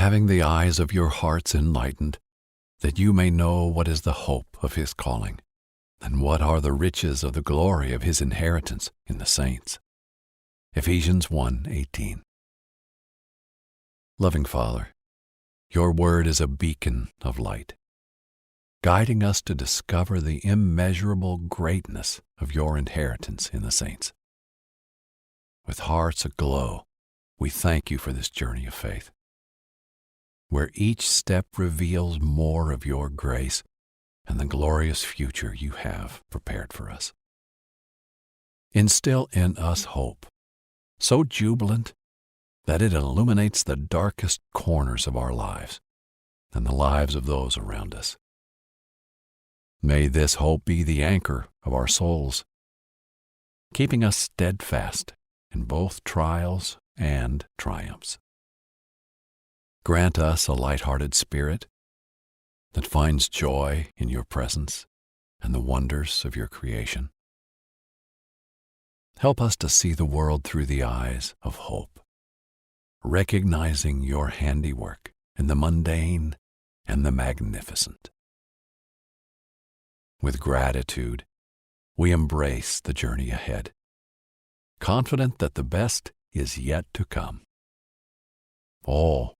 having the eyes of your hearts enlightened, that you may know what is the hope of his calling, and what are the riches of the glory of his inheritance in the saints. Ephesians 1:18. Loving Father, your word is a beacon of light, guiding us to discover the immeasurable greatness of your inheritance in the saints. With hearts aglow, we thank you for this journey of faith, where each step reveals more of your grace and the glorious future you have prepared for us. Instill in us hope, so jubilant that it illuminates the darkest corners of our lives and the lives of those around us. May this hope be the anchor of our souls, keeping us steadfast in both trials and triumphs. Grant us a light-hearted spirit that finds joy in your presence and the wonders of your creation. Help us to see the world through the eyes of hope, recognizing your handiwork in the mundane and the magnificent. With gratitude, we embrace the journey ahead, confident that the best is yet to come, all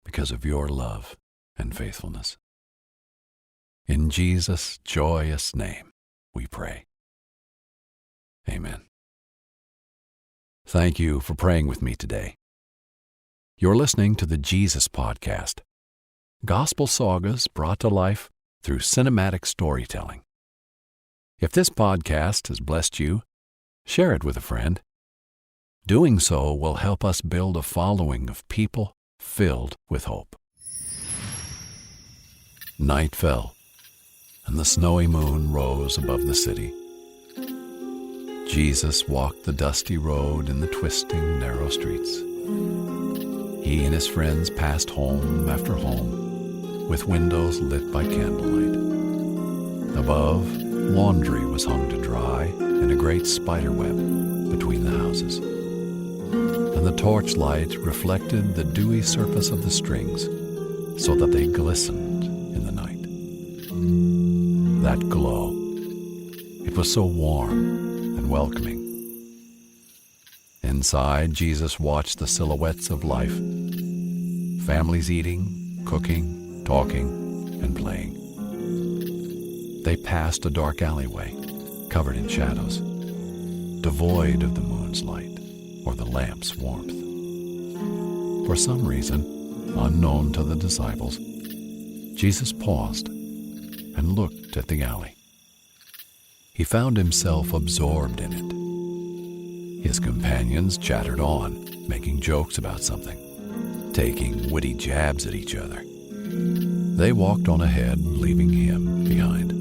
because of your love and faithfulness. In Jesus' joyous name we pray. Amen. Thank you for praying with me today. You're listening to the Jesus Podcast, gospel sagas brought to life through cinematic storytelling. If this podcast has blessed you, share it with a friend. Doing so will help us build a following of people filled with hope. Night fell, and the snowy moon rose above the city. Jesus walked the dusty road in the twisting, narrow streets. He and his friends passed home after home, with windows lit by candlelight. Above, laundry was hung to dry in a great spider web between the houses, and the torchlight reflected the dewy surface of the strings so that they glistened in the night. That glow, it was so warm and welcoming. Inside, Jesus watched the silhouettes of life, families eating, cooking, talking, and playing. They passed a dark alleyway, covered in shadows, devoid of the moon's light or the lamp's warmth. For some reason, unknown to the disciples, Jesus paused and looked at the alley. He found himself absorbed in it. His companions chattered on, making jokes about something, taking witty jabs at each other. They walked on ahead, leaving him behind.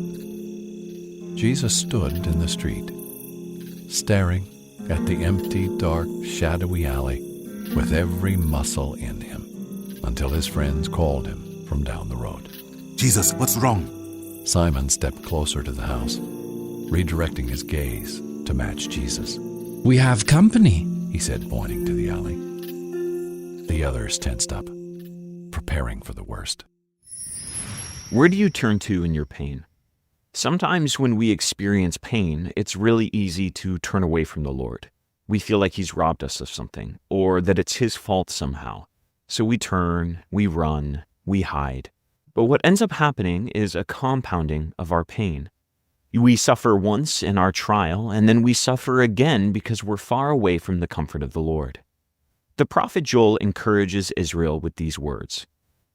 Jesus stood in the street, staring at the empty, dark, shadowy alley with every muscle in him, until his friends called him from down the road. Jesus, what's wrong? Simon stepped closer to the house, redirecting his gaze to match Jesus. "We have company," he said, pointing to the alley. The others tensed up, preparing for the worst. Where do you turn to in your pain? Sometimes when we experience pain, it's really easy to turn away from the Lord. We feel like He's robbed us of something, or that it's His fault somehow. So we turn, we run, we hide. But what ends up happening is a compounding of our pain. We suffer once in our trial, and then we suffer again because we're far away from the comfort of the Lord. The prophet Joel encourages Israel with these words: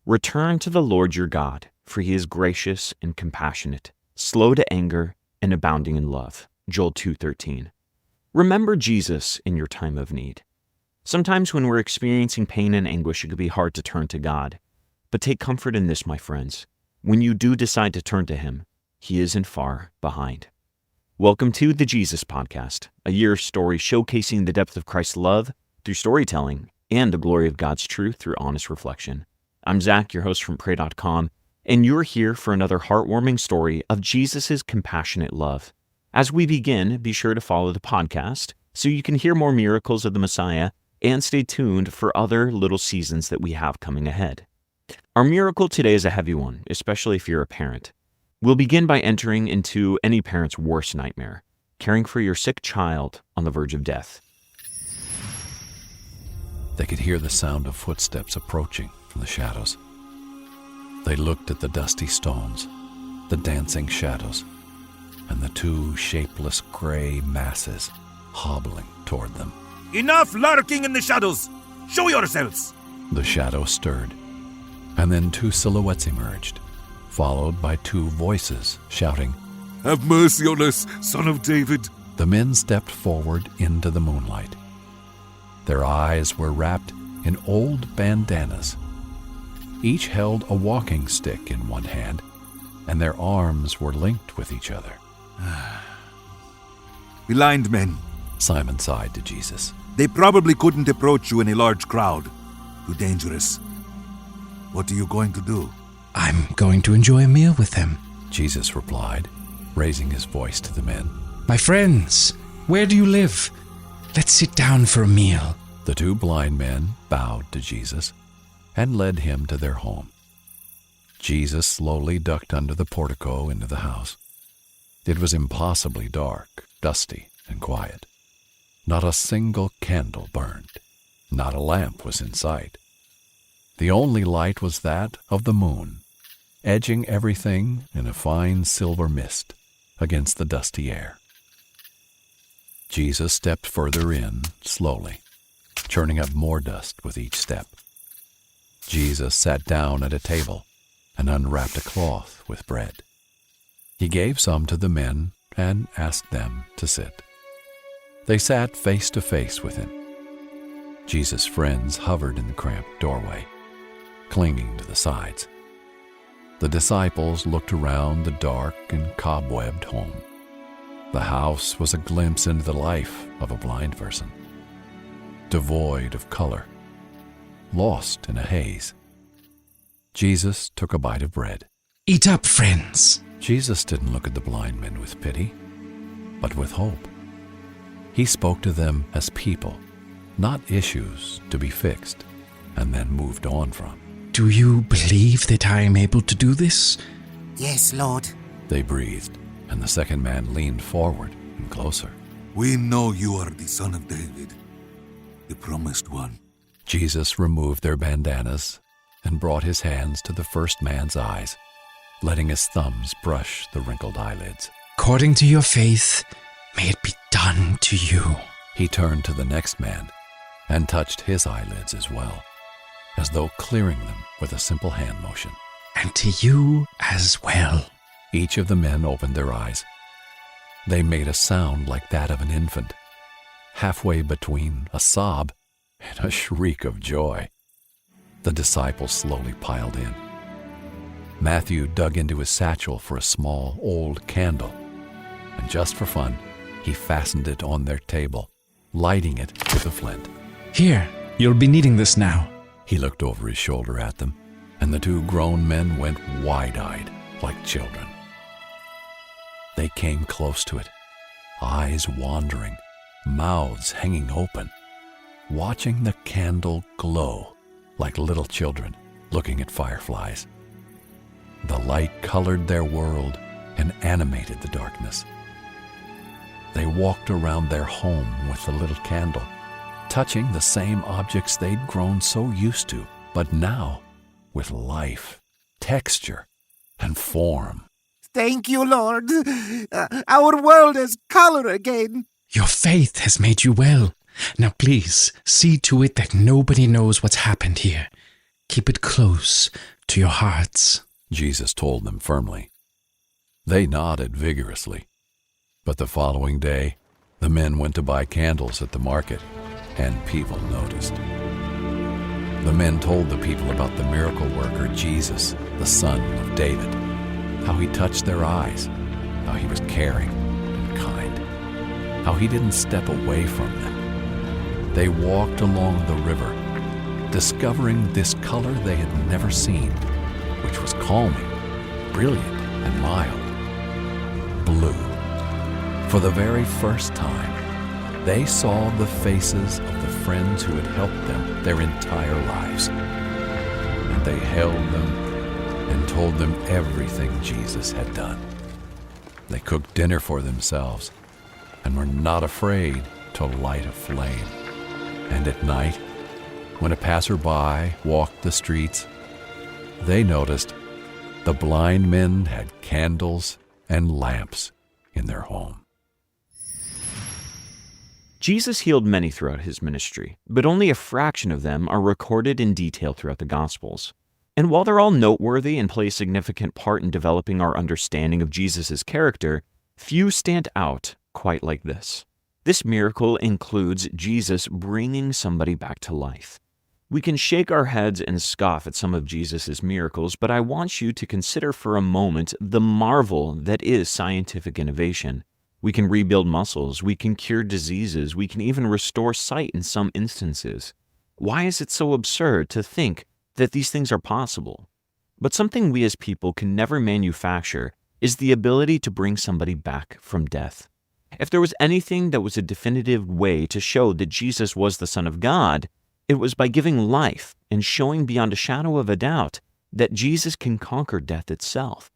"Return to the Lord your God, for He is gracious and compassionate, slow to anger, and abounding in love." Joel 2:13. Remember Jesus in your time of need. Sometimes when we're experiencing pain and anguish, it can be hard to turn to God. But take comfort in this, my friends. When you do decide to turn to Him, He isn't far behind. Welcome to the Jesus Podcast, a year story showcasing the depth of Christ's love through storytelling and the glory of God's truth through honest reflection. I'm Zach, your host from pray.com, and you're here for another heartwarming story of Jesus' compassionate love. As we begin, be sure to follow the podcast so you can hear more miracles of the Messiah and stay tuned for other little seasons that we have coming ahead. Our miracle today is a heavy one, especially if you're a parent. We'll begin by entering into any parent's worst nightmare, caring for your sick child on the verge of death. They could hear the sound of footsteps approaching from the shadows. They looked at the dusty stones, the dancing shadows, and the two shapeless gray masses hobbling toward them. Enough lurking in the shadows! Show yourselves! The shadow stirred, and then two silhouettes emerged, followed by two voices shouting, Have mercy on us, Son of David! The men stepped forward into the moonlight. Their eyes were wrapped in old bandanas. Each held a walking stick in one hand, and their arms were linked with each other. Blind men. Simon sighed to Jesus. They probably couldn't approach you in a large crowd. Too dangerous. What are you going to do? I'm going to enjoy a meal with them. Jesus replied, raising his voice to the men. My friends, where do you live? Let's sit down for a meal. The two blind men bowed to Jesus and led him to their home. Jesus slowly ducked under the portico into the house. It was impossibly dark, dusty, and quiet. Not a single candle burned. Not a lamp was in sight. The only light was that of the moon, edging everything in a fine silver mist against the dusty air. Jesus stepped further in, slowly, churning up more dust with each step. Jesus sat down at a table and unwrapped a cloth with bread. He gave some to the men and asked them to sit. They sat face to face with him. Jesus' friends hovered in the cramped doorway, clinging to the sides. The disciples looked around the dark and cobwebbed home. The house was a glimpse into the life of a blind person, devoid of color, lost in a haze. Jesus took a bite of bread. Eat up, friends. Jesus didn't look at the blind men with pity, but with hope. He spoke to them as people, not issues to be fixed and then moved on from. Do you believe that I am able to do this? Yes, Lord. They breathed, and the second man leaned forward and closer. We know you are the Son of David, the promised one. Jesus removed their bandanas and brought his hands to the first man's eyes, letting his thumbs brush the wrinkled eyelids. According to your faith, may it be done to you. He turned to the next man and touched his eyelids as well, as though clearing them with a simple hand motion. And to you as well. Each of the men opened their eyes. They made a sound like that of an infant, halfway between a sob and a shriek of joy. The disciples slowly piled in. Matthew dug into his satchel for a small, old candle, and just for fun, he fastened it on their table, lighting it with a flint. Here, you'll be needing this now. He looked over his shoulder at them, and the two grown men went wide-eyed, like children. They came close to it, eyes wandering, mouths hanging open, watching the candle glow like little children looking at fireflies. The light colored their world and animated the darkness. They walked around their home with the little candle, touching the same objects they'd grown so used to, but now with life, texture, and form. Thank you, Lord. Our world has color again. Your faith has made you well. Now please, see to it that nobody knows what's happened here. Keep it close to your hearts. Jesus told them firmly. They nodded vigorously. But the following day, the men went to buy candles at the market, and people noticed. The men told the people about the miracle worker Jesus, the Son of David, how he touched their eyes, how he was caring and kind, how he didn't step away from them. They walked along the river, discovering this color they had never seen, which was calming, brilliant, and mild. Blue. For the very first time, they saw the faces of the friends who had helped them their entire lives. And they held them and told them everything Jesus had done. They cooked dinner for themselves and were not afraid to light a flame. And at night, when a passerby walked the streets, they noticed the blind men had candles and lamps in their home. Jesus healed many throughout his ministry, but only a fraction of them are recorded in detail throughout the Gospels. And while they're all noteworthy and play a significant part in developing our understanding of Jesus' character, few stand out quite like this. This miracle includes Jesus bringing somebody back to life. We can shake our heads and scoff at some of Jesus' miracles, but I want you to consider for a moment the marvel that is scientific innovation. We can rebuild muscles, we can cure diseases, we can even restore sight in some instances. Why is it so absurd to think that these things are possible? But something we as people can never manufacture is the ability to bring somebody back from death. If there was anything that was a definitive way to show that Jesus was the Son of God, it was by giving life and showing beyond a shadow of a doubt that Jesus can conquer death itself.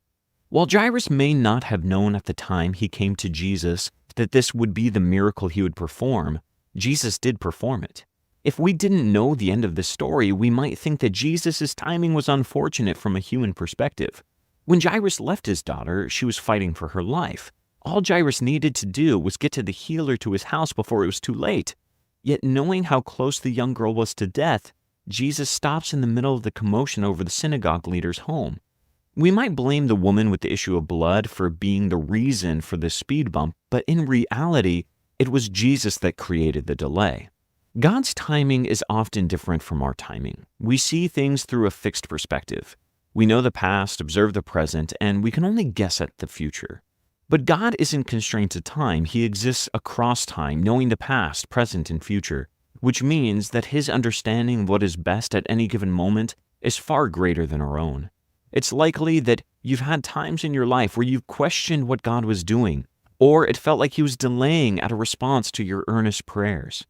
While Jairus may not have known at the time he came to Jesus that this would be the miracle he would perform, Jesus did perform it. If we didn't know the end of the story, we might think that Jesus' timing was unfortunate from a human perspective. When Jairus left his daughter, she was fighting for her life. All Jairus needed to do was get to the healer to his house before it was too late. Yet knowing how close the young girl was to death, Jesus stops in the middle of the commotion over the synagogue leader's home. We might blame the woman with the issue of blood for being the reason for the speed bump, but in reality, it was Jesus that created the delay. God's timing is often different from our timing. We see things through a fixed perspective. We know the past, observe the present, and we can only guess at the future. But God isn't constrained to time. He exists across time, knowing the past, present, and future, which means that his understanding of what is best at any given moment is far greater than our own. It's likely that you've had times in your life where you've questioned what God was doing, or it felt like he was delaying at a response to your earnest prayers.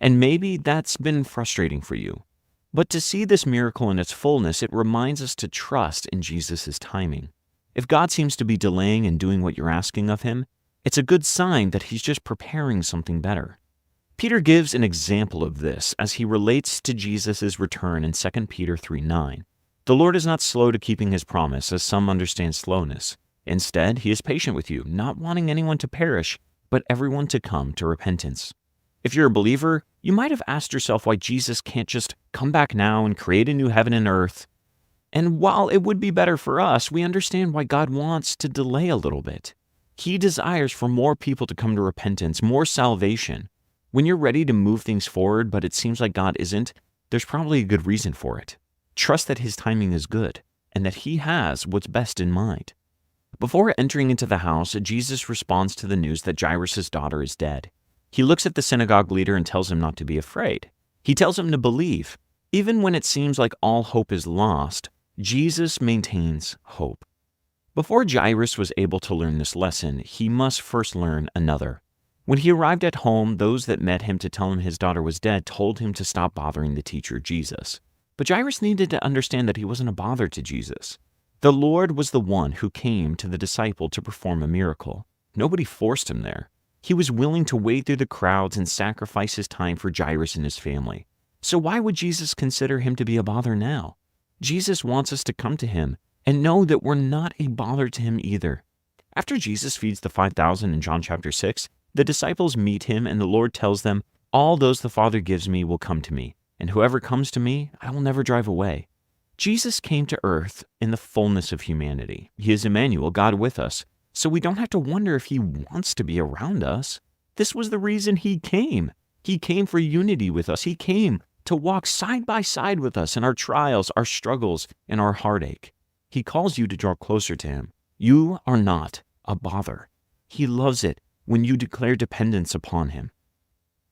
And maybe that's been frustrating for you. But to see this miracle in its fullness, it reminds us to trust in Jesus' timing. If God seems to be delaying in doing what you're asking of him, it's a good sign that he's just preparing something better. Peter gives an example of this as he relates to Jesus' return in 2 Peter 3:9. The Lord is not slow to keeping his promise, as some understand slowness. Instead, he is patient with you, not wanting anyone to perish, but everyone to come to repentance. If you're a believer, you might have asked yourself why Jesus can't just come back now and create a new heaven and earth. And while it would be better for us, we understand why God wants to delay a little bit. He desires for more people to come to repentance, more salvation. When you're ready to move things forward, but it seems like God isn't, there's probably a good reason for it. Trust that his timing is good and that he has what's best in mind. Before entering into the house, Jesus responds to the news that Jairus' daughter is dead. He looks at the synagogue leader and tells him not to be afraid. He tells him to believe. Even when it seems like all hope is lost, Jesus maintains hope. Before Jairus was able to learn this lesson, he must first learn another. When he arrived at home, those that met him to tell him his daughter was dead told him to stop bothering the teacher, Jesus. But Jairus needed to understand that he wasn't a bother to Jesus. The Lord was the one who came to the disciple to perform a miracle. Nobody forced him there. He was willing to wade through the crowds and sacrifice his time for Jairus and his family. So why would Jesus consider him to be a bother now? Jesus wants us to come to him and know that we're not a bother to him either. After Jesus feeds the 5,000 in John chapter 6, the disciples meet him and the Lord tells them, "All those the Father gives me will come to me, and whoever comes to me, I will never drive away." Jesus came to earth in the fullness of humanity. He is Emmanuel, God with us, so we don't have to wonder if he wants to be around us. This was the reason he came. He came for unity with us. He came to walk side by side with us in our trials, our struggles, and our heartache. He calls you to draw closer to him. You are not a bother. He loves it when you declare dependence upon him.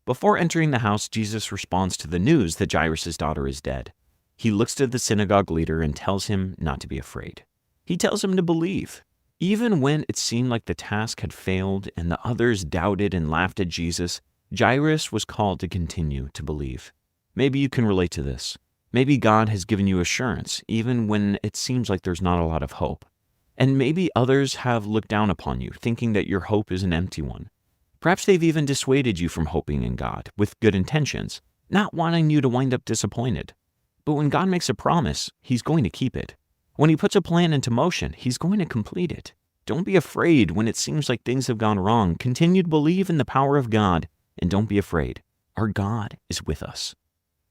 Before entering the house, Jesus responds to the news that Jairus' daughter is dead. He looks to the synagogue leader and tells him not to be afraid. He tells him to believe. Even when it seemed like the task had failed and the others doubted and laughed at Jesus, Jairus was called to continue to believe. Maybe you can relate to this. Maybe God has given you assurance, even when it seems like there's not a lot of hope. And maybe others have looked down upon you, thinking that your hope is an empty one. Perhaps they've even dissuaded you from hoping in God with good intentions, not wanting you to wind up disappointed. But when God makes a promise, He's going to keep it. When He puts a plan into motion, He's going to complete it. Don't be afraid when it seems like things have gone wrong. Continue to believe in the power of God, and don't be afraid. Our God is with us.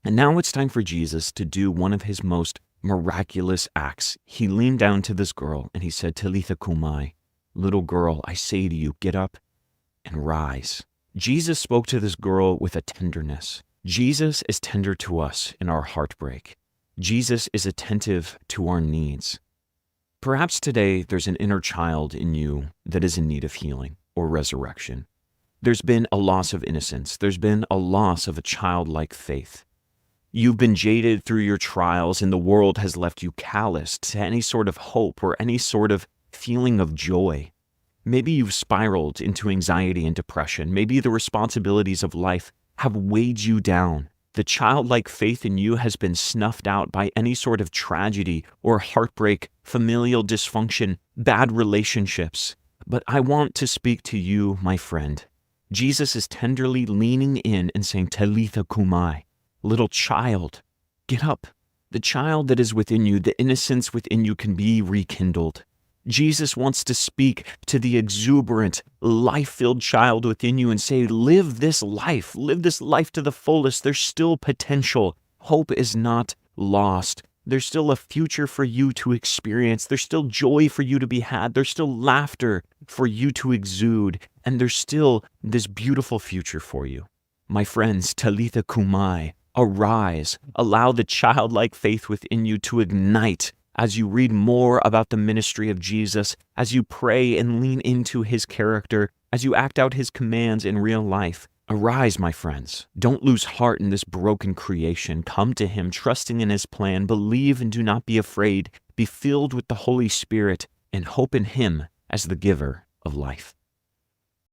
And now it's time for Jesus to do one of His most miraculous acts. He leaned down to this girl and He said, Talitha kumai, little girl, I say to you, get up and rise. Jesus spoke to this girl with a tenderness. Jesus is tender to us in our heartbreak. Jesus is attentive to our needs. Perhaps today there's an inner child in you that is in need of healing or resurrection. There's been a loss of innocence. There's been a loss of a childlike faith. You've been jaded through your trials, and the world has left you calloused to any sort of hope or any sort of feeling of joy. Maybe you've spiraled into anxiety and depression. Maybe the responsibilities of life have weighed you down. The childlike faith in you has been snuffed out by any sort of tragedy or heartbreak, familial dysfunction, bad relationships. But I want to speak to you, my friend. Jesus is tenderly leaning in and saying, Talitha kumai, little child, get up. The child that is within you, the innocence within you can be rekindled. Jesus wants to speak to the exuberant, life-filled child within you and say, live this life to the fullest. There's still potential. Hope is not lost. There's still a future for you to experience. There's still joy for you to be had. There's still laughter for you to exude. And there's still this beautiful future for you. My friends, Talitha kumai, arise. Allow the childlike faith within you to ignite as you read more about the ministry of Jesus, as you pray and lean into His character, as you act out His commands in real life. Arise, my friends. Don't lose heart in this broken creation. Come to Him, trusting in His plan. Believe and do not be afraid. Be filled with the Holy Spirit and hope in Him as the giver of life.